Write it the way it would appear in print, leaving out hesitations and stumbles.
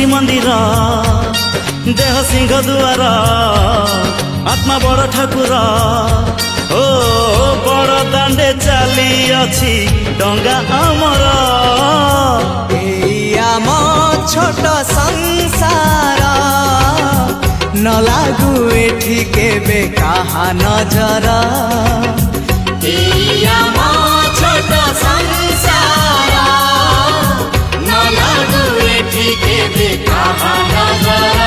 ଶ୍ରୀମନ୍ଦିର ଦେହ ସିଂହ ଦୁଆର ଆତ୍ମା ବଡ଼ ଠାକୁର ଓ ବଡ଼ ଦାଣ୍ଡେ ଚାଲି ଅଛି ଡଙ୍ଗା ଆମର। ଏଇ ଆମ ଛୋଟ ସଂସାର ନ ଲାଗୁ ଏଠି କେବେ କାହା ନଜର। ଏଇ ଆମ ଛୋଟ ସଂସାର ନ ଲାଗୁ ଏଠି କେବେ କାହା ନଜର।